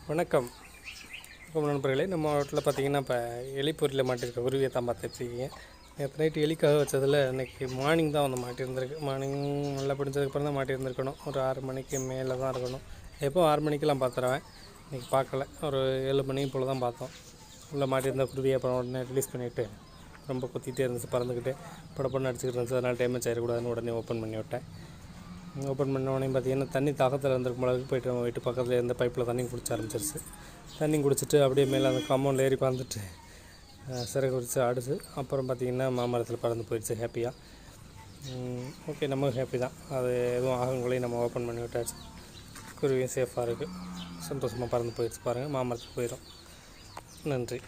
வணக்கம் நண்பர்களே. நம்ம வீட்டில் பார்த்திங்கன்னா இப்போ எலிப்பொறியில் மாட்டியிருக்க குருவியை தான் பார்த்துட்ருக்கீங்க. நேற்று நைட்டு எலிக்காக வச்சதில் இன்றைக்கி மார்னிங் தான் வந்து மாட்டியிருந்திருக்கு. மார்னிங் நல்லா பிடிச்சதுக்கப்புறம் தான் மாட்டியிருந்துருக்கணும். ஒரு 6 மணிக்கு மேலே தான் இருக்கணும். எப்போ 6 மணிக்கெலாம் பார்த்துருவேன். இன்றைக்கி பார்க்கல, ஒரு 7 மணி போல் தான் பார்த்தோம். உள்ளே மாட்டியிருந்த குருவியை அப்புறம் உடனே ரிலீஸ் பண்ணிவிட்டு ரொம்ப கொத்திகிட்டே இருந்துச்சு, பறந்துக்கிட்டு படப்படன்னு அடிச்சுக்கிட்டு இருந்துச்சு. அதனால் டேமேஜ் ஆகிடக்கூடாதுன்னு உடனே ஓப்பன் பண்ணி விட்டேன். ஓப்பன் பண்ண உடனே பார்த்திங்கன்னா தண்ணி தாக்கத்தில் இருந்திருக்கும் அளவுக்கு போய்ட்டு நம்ம வீட்டு பக்கத்தில் இருந்த பைப்பில் தண்ணி குடிச்ச ஆரம்பிச்சிருச்சு. தண்ணி குடிச்சிட்டு அப்படியே மேலே அந்த காம்பவுண்டில் ஏறி பறந்துட்டு சிறகு குறித்து ஆடுச்சு. அப்புறம் பார்த்திங்கன்னா மாமரத்தில் பறந்து போயிடுச்சு ஹாப்பியாக. ஓகே, நம்ம ஹாப்பி தான். அது எதுவும் ஆகங்களையும் நம்ம ஓப்பன் பண்ணி விட்டாச்சு. குருவியும் சேஃபாக இருக்குது, சந்தோஷமாக பறந்து போயிடுச்சு. பாருங்கள், மாமரத்துக்கு போயிடும். நன்றி.